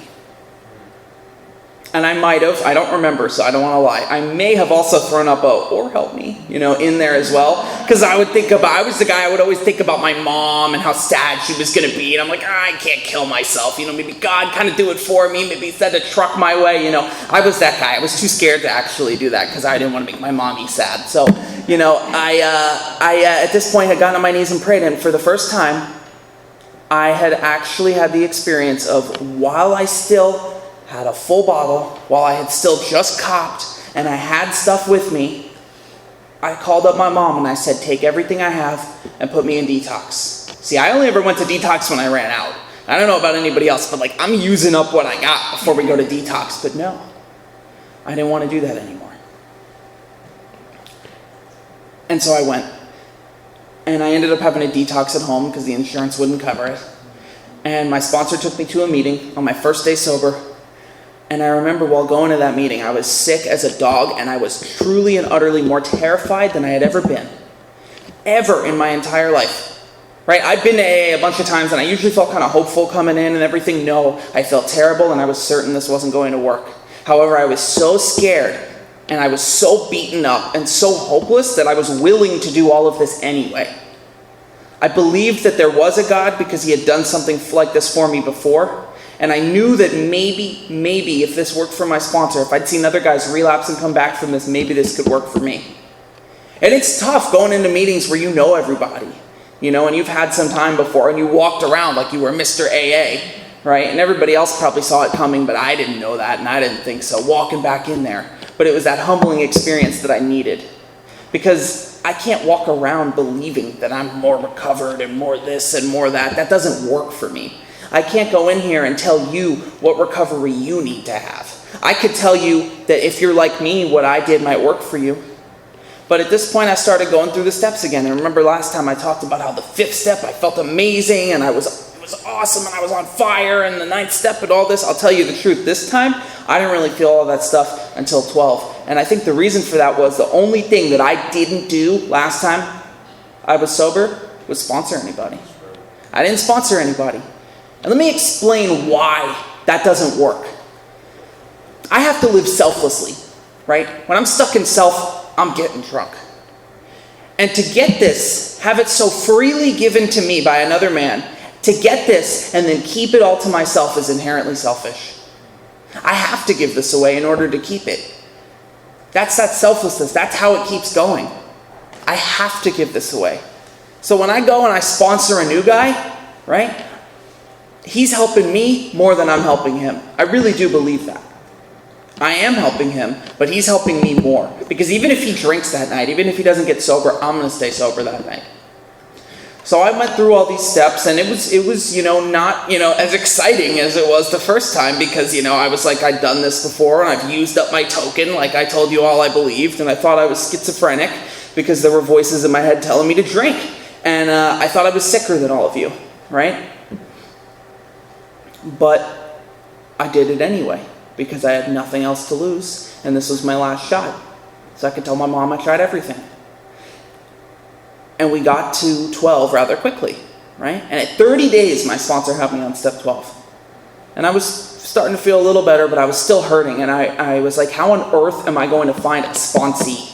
And I might have, I don't remember, so I don't want to lie. I may have also thrown up or help me, in there as well. Because I was the guy, I would always think about my mom and how sad she was going to be. And I'm like, I can't kill myself. Maybe God kind of do it for me. Maybe send a truck my way. I was that guy. I was too scared to actually do that because I didn't want to make my mommy sad. So, I at this point had gotten on my knees and prayed. And for the first time, I had actually had the experience of while I still had a full bottle, while I had still just copped and I had stuff with me, I called up my mom and I said, take everything I have and put me in detox. See, I only ever went to detox when I ran out. I don't know about anybody else, but I'm using up what I got before we go to detox. But no, I didn't want to do that anymore. And so I went. And I ended up having a detox at home because the insurance wouldn't cover it. And my sponsor took me to a meeting on my first day sober. And I remember while going to that meeting, I was sick as a dog, and I was truly and utterly more terrified than I had ever been. Ever in my entire life. Right? I've been to AA a bunch of times, and I usually felt kind of hopeful coming in and everything. No, I felt terrible, and I was certain this wasn't going to work. However, I was so scared, and I was so beaten up, and so hopeless that I was willing to do all of this anyway. I believed that there was a God because he had done something like this for me before. And I knew that maybe if this worked for my sponsor, if I'd seen other guys relapse and come back from this, maybe this could work for me. And it's tough going into meetings where you know everybody, and you've had some time before and you walked around like you were Mr. AA, right? And everybody else probably saw it coming, but I didn't know that and I didn't think so, walking back in there. But it was that humbling experience that I needed. Because I can't walk around believing that I'm more recovered and more this and more that. That doesn't work for me. I can't go in here and tell you what recovery you need to have. I could tell you that if you're like me, what I did might work for you. But at this point, I started going through the steps again. And remember last time I talked about how the 5th step, I felt amazing and it was awesome and I was on fire, and the 9th step and all this. I'll tell you the truth. This time, I didn't really feel all that stuff until 12. And I think the reason for that was the only thing that I didn't do last time I was sober was sponsor anybody. I didn't sponsor anybody. And let me explain why that doesn't work. I have to live selflessly, right? When I'm stuck in self, I'm getting drunk. And to get this, have it so freely given to me by another man, to get this and then keep it all to myself is inherently selfish. I have to give this away in order to keep it. That's that selflessness. That's how it keeps going. I have to give this away. So when I go and I sponsor a new guy, right? He's helping me more than I'm helping him. I really do believe that. I am helping him, but he's helping me more. Because even if he drinks that night, even if he doesn't get sober, I'm going to stay sober that night. So I went through all these steps, and it was not, as exciting as it was the first time, because, I was like, I'd done this before, and I've used up my token, like I told you all I believed, and I thought I was schizophrenic, because there were voices in my head telling me to drink. And I thought I was sicker than all of you, right? But I did it anyway because I had nothing else to lose, and this was my last shot. So I could tell my mom I tried everything. And we got to 12 rather quickly, right? And at 30 days, my sponsor had me on step 12. And I was starting to feel a little better, but I was still hurting. And I was like, how on earth am I going to find a sponsee?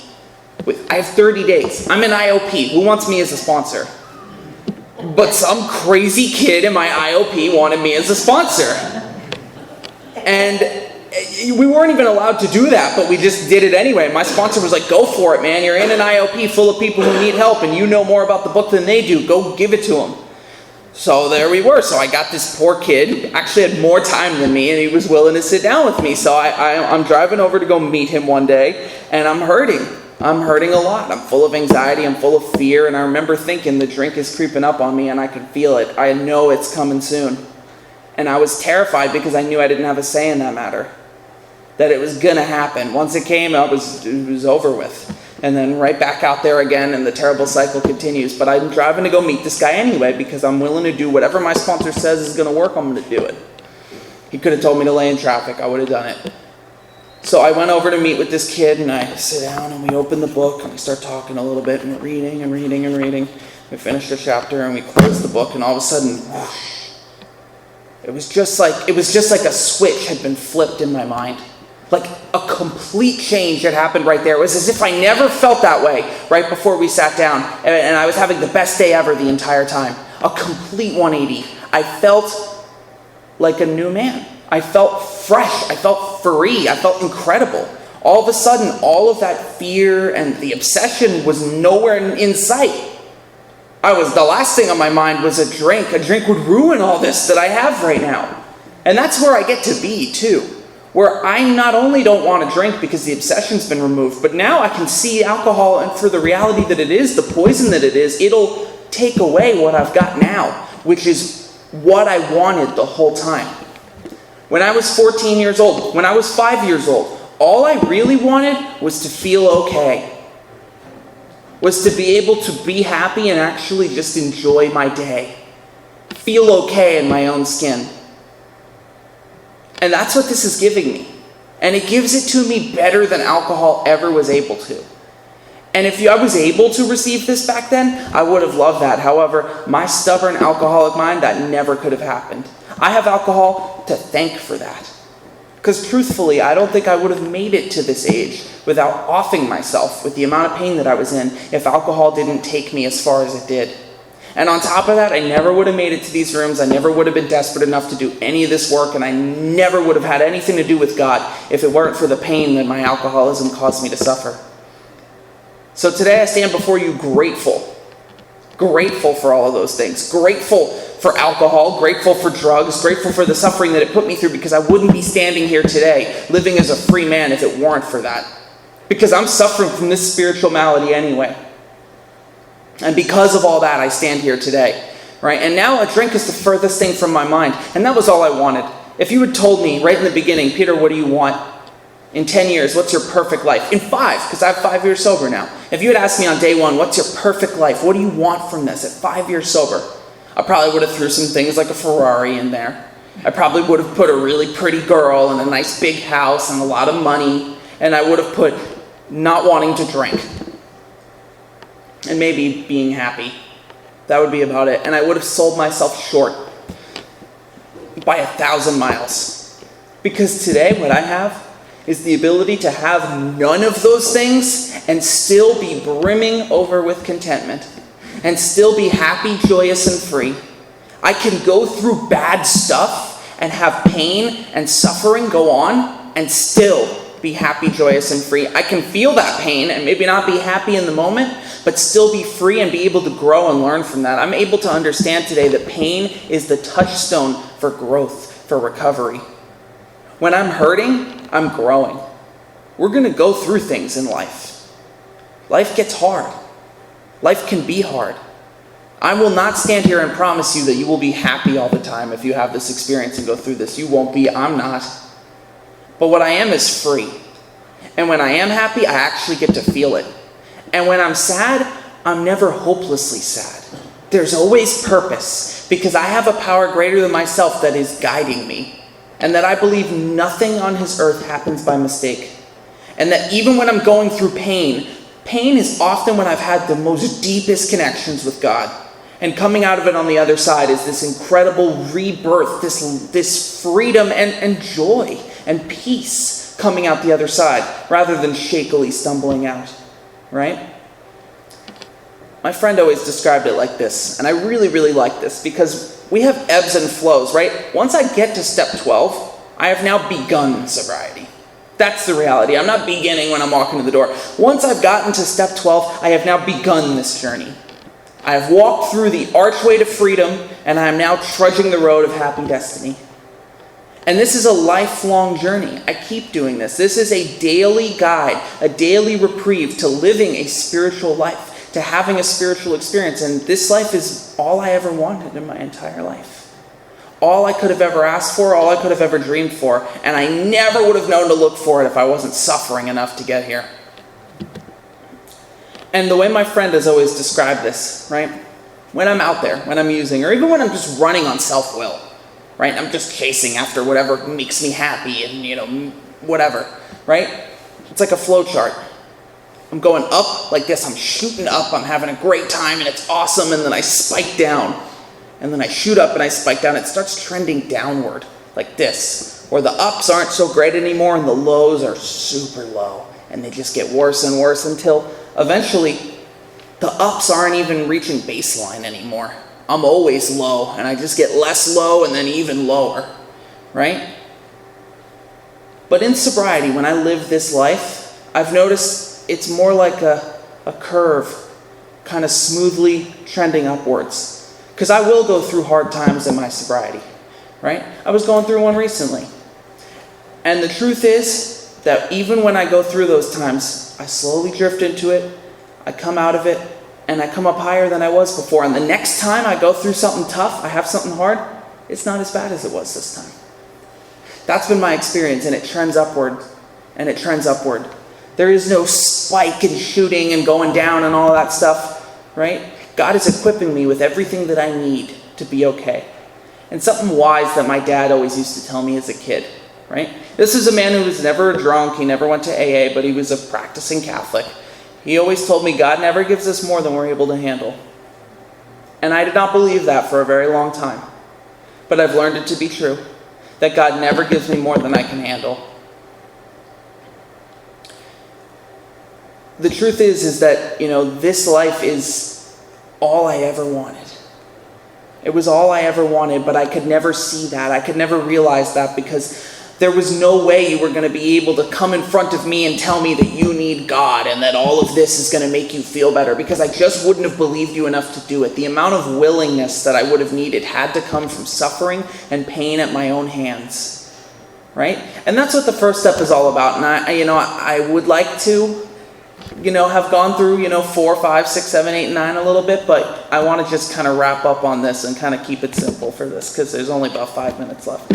I have 30 days. I'm an IOP. Who wants me as a sponsor? But some crazy kid in my IOP wanted me as a sponsor. And we weren't even allowed to do that, but we just did it anyway. My sponsor was like, go for it, man. You're in an IOP full of people who need help, and you know more about the book than they do. Go give it to them. So there we were. So I got this poor kid who actually had more time than me, and he was willing to sit down with me. So I'm driving over to go meet him one day, and I'm hurting. I'm hurting a lot. I'm full of anxiety. I'm full of fear. And I remember thinking the drink is creeping up on me, and I can feel it. I know it's coming soon. And I was terrified because I knew I didn't have a say in that matter. That it was going to happen. Once it came, it was over with. And then right back out there again, and the terrible cycle continues. But I'm driving to go meet this guy anyway because I'm willing to do whatever my sponsor says is going to work. I'm going to do it. He could have told me to lay in traffic. I would have done it. So I went over to meet with this kid, and I sit down, and we open the book, and we start talking a little bit, and we're reading and reading and reading. We finished a chapter, and we closed the book, and all of a sudden, whoosh, it was just like a switch had been flipped in my mind. Like a complete change had happened right there. It was as if I never felt that way right before we sat down. And I was having the best day ever the entire time. A complete 180. I felt like a new man. I felt fresh. I felt free. I felt incredible. All of a sudden, all of that fear and the obsession was nowhere in sight. The last thing on my mind was a drink. A drink would ruin all this that I have right now. And that's where I get to be, too. Where I not only don't want to drink because the obsession's been removed, but now I can see alcohol and for the reality that it is, the poison that it is, it'll take away what I've got now, which is what I wanted the whole time. When I was 14 years old, when I was 5 years old, all I really wanted was to feel okay. Was to be able to be happy and actually just enjoy my day. Feel okay in my own skin. And that's what this is giving me. And it gives it to me better than alcohol ever was able to. And if I was able to receive this back then, I would have loved that. However, my stubborn alcoholic mind, that never could have happened. I have alcohol to thank for that. Because truthfully, I don't think I would have made it to this age without offing myself with the amount of pain that I was in if alcohol didn't take me as far as it did. And on top of that, I never would have made it to these rooms. I never would have been desperate enough to do any of this work, and I never would have had anything to do with God if it weren't for the pain that my alcoholism caused me to suffer. So today I stand before you grateful. Grateful for all of those things. Grateful for alcohol, grateful for drugs, grateful for the suffering that it put me through, because I wouldn't be standing here today living as a free man if it weren't for that. Because I'm suffering from this spiritual malady anyway. And because of all that, I stand here today, right? And now a drink is the furthest thing from my mind. And that was all I wanted. If you had told me right in the beginning, Peter, what do you want? In 10 years, what's your perfect life? In 5, because I have 5 years sober now. If you had asked me on day 1, what's your perfect life? What do you want from this at 5 years sober? I probably would have threw some things like a Ferrari in there. I probably would have put a really pretty girl and a nice big house and a lot of money. And I would have put not wanting to drink. And maybe being happy. That would be about it. And I would have sold myself short by 1,000 miles. Because today what I have is the ability to have none of those things and still be brimming over with contentment. And still be happy, joyous, and free. I can go through bad stuff and have pain and suffering go on and still be happy, joyous, and free. I can feel that pain and maybe not be happy in the moment, but still be free and be able to grow and learn from that. I'm able to understand today that pain is the touchstone for growth, for recovery. When I'm hurting, I'm growing. We're going to go through things in life. Life gets hard. Life can be hard. I will not stand here and promise you that you will be happy all the time if you have this experience and go through this. You won't be. I'm not. But what I am is free. And when I am happy, I actually get to feel it. And when I'm sad, I'm never hopelessly sad. There's always purpose, because I have a power greater than myself that is guiding me, and that I believe nothing on his earth happens by mistake. And that even when I'm going through pain, pain is often when I've had the most deepest connections with God. And coming out of it on the other side is this incredible rebirth, this freedom and joy and peace coming out the other side, rather than shakily stumbling out, right? My friend always described it like this, and I really, really like this, because we have ebbs and flows, right? Once I get to step 12, I have now begun sobriety. That's the reality. I'm not beginning when I'm walking to the door. Once I've gotten to step 12, I have now begun this journey. I have walked through the archway to freedom, and I am now trudging the road of happy destiny. And this is a lifelong journey. I keep doing this. This is a daily guide, a daily reprieve to living a spiritual life, to having a spiritual experience. And this life is all I ever wanted in my entire life. All I could have ever asked for, all I could have ever dreamed for. And I never would have known to look for it if I wasn't suffering enough to get here. And the way my friend has always described this, right? When I'm out there, when I'm using, or even when I'm just running on self-will, right? I'm just chasing after whatever makes me happy and, whatever, right? It's like a flow chart. I'm going up like this. I'm shooting up. I'm having a great time and it's awesome. And then I spike down. And then I shoot up and I spike down. It starts trending downward like this, where the ups aren't so great anymore and the lows are super low. And they just get worse and worse until eventually the ups aren't even reaching baseline anymore. I'm always low, and I just get less low and then even lower, right? But in sobriety, when I live this life, I've noticed it's more like a curve, kind of smoothly trending upwards. Because I will go through hard times in my sobriety, right? I was going through one recently. And the truth is that even when I go through those times, I slowly drift into it, I come out of it, and I come up higher than I was before. And the next time I go through something tough, I have something hard, it's not as bad as it was this time. That's been my experience, and it trends upward, and it trends upward. There is no spike and shooting and going down and all that stuff, right? God is equipping me with everything that I need to be okay. And something wise that my dad always used to tell me as a kid, right? This is a man who was never a drunk. He never went to AA, but he was a practicing Catholic. He always told me God never gives us more than we're able to handle. And I did not believe that for a very long time. But I've learned it to be true, that God never gives me more than I can handle. The truth is that, this life is all I ever wanted. It was all I ever wanted, but I could never see that. I could never realize that because there was no way you were going to be able to come in front of me and tell me that you need God and that all of this is going to make you feel better, because I just wouldn't have believed you enough to do it. The amount of willingness that I would have needed had to come from suffering and pain at my own hands, right? And that's what the first step is all about. And I would like to, have gone through, 4, 5, 6, 7, 8, 9 a little bit, but I want to just kind of wrap up on this and kind of keep it simple for this because there's only about 5 minutes left.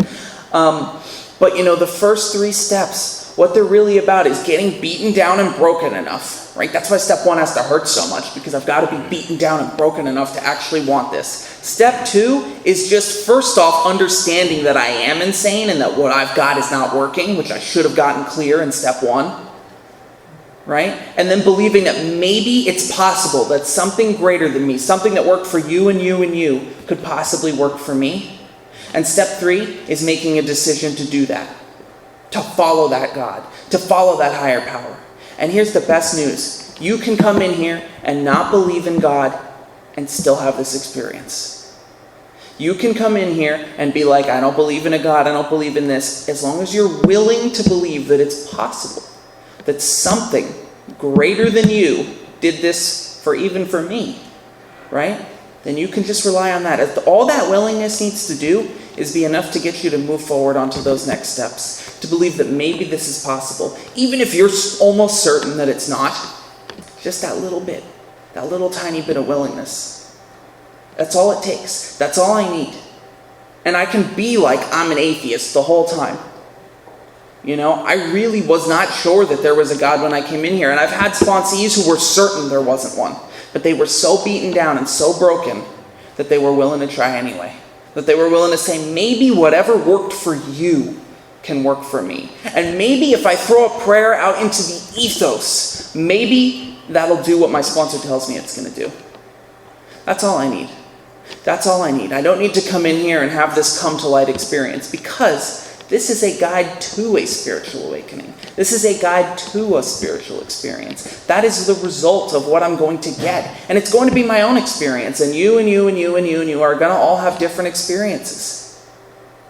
But the first 3 steps, what they're really about is getting beaten down and broken enough, right? That's why step 1 has to hurt so much, because I've got to be beaten down and broken enough to actually want this. Step 2 is just first off understanding that I am insane and that what I've got is not working, which I should have gotten clear in step 1, right? And then believing that maybe it's possible that something greater than me, something that worked for you and you and you, could possibly work for me. And step 3 is making a decision to do that, to follow that God, to follow that higher power. And here's the best news. You can come in here and not believe in God and still have this experience. You can come in here and be like, I don't believe in a God, I don't believe in this, as long as you're willing to believe that it's possible, that something greater than you did this for me, right? Then you can just rely on that. All that willingness needs to do is be enough to get you to move forward onto those next steps, to believe that maybe this is possible. Even if you're almost certain that it's not, just that little bit, that little tiny bit of willingness. That's all it takes. That's all I need. And I can be like I'm an atheist the whole time. I really was not sure that there was a God when I came in here. And I've had sponsees who were certain there wasn't one. But they were so beaten down and so broken that they were willing to try anyway. That they were willing to say, maybe whatever worked for you can work for me. And maybe if I throw a prayer out into the ethos, maybe that'll do what my sponsor tells me it's going to do. That's all I need. That's all I need. I don't need to come in here and have this come to light experience, because this is a guide to a spiritual awakening. This is a guide to a spiritual experience. That is the result of what I'm going to get. And it's going to be my own experience. And you and you and you and you and you are going to all have different experiences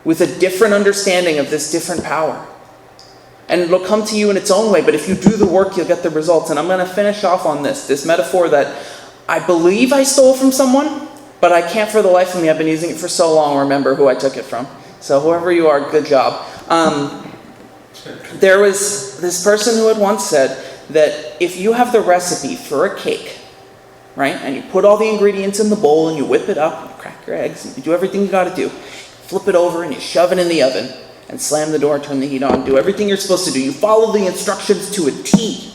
with a different understanding of this different power. And it'll come to you in its own way, but if you do the work, you'll get the results. And I'm going to finish off on this metaphor that I believe I stole from someone, but I can't for the life of me. I've been using it for so long, remember who I took it from. So whoever you are, good job. There was this person who had once said that if you have the recipe for a cake, right, and you put all the ingredients in the bowl and you whip it up, and crack your eggs, and you do everything you got to do, flip it over and you shove it in the oven and slam the door, turn the heat on, do everything you're supposed to do. You follow the instructions to a T.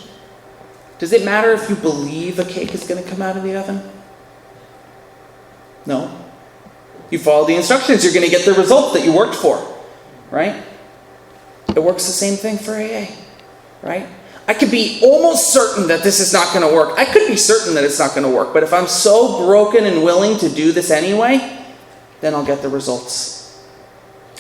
Does it matter if you believe a cake is going to come out of the oven? No. You follow the instructions, you're going to get the result that you worked for, right? It works the same thing for AA, right? I could be almost certain that this is not going to work. I could be certain that it's not going to work, but if I'm so broken and willing to do this anyway, then I'll get the results.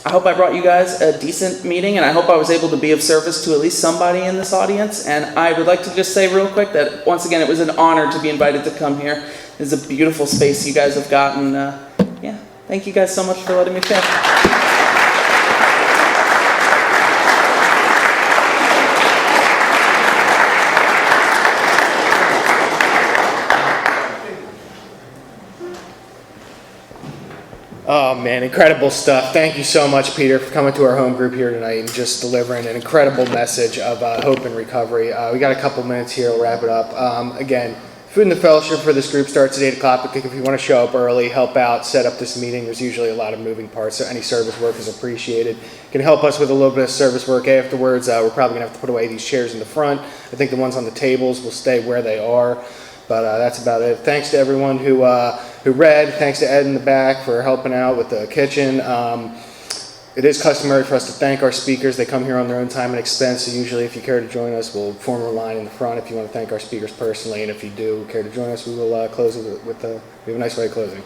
I hope I brought you guys a decent meeting, and I hope I was able to be of service to at least somebody in this audience. And I would like to just say real quick that, once again, it was an honor to be invited to come here. This is a beautiful space you guys have gotten. Yeah, thank you guys so much for letting me share. Oh man, incredible stuff. Thank you so much, Peter, for coming to our home group here tonight and just delivering an incredible message of hope and recovery. We got a couple minutes here, we'll wrap it up. Again, Food in the Fellowship for this group starts at 8 o'clock. If you want to show up early, help out, set up this meeting, there's usually a lot of moving parts, so any service work is appreciated. You can help us with a little bit of service work afterwards. We're probably going to have to put away these chairs in the front. I think the ones on the tables will stay where they are. But that's about it. Thanks to everyone who read. Thanks to Ed in the back for helping out with the kitchen. It is customary for us to thank our speakers. They come here on their own time and expense, so usually if you care to join us, we'll form a line in the front if you want to thank our speakers personally, and if you do care to join us, we will close it with we have a nice way of closing.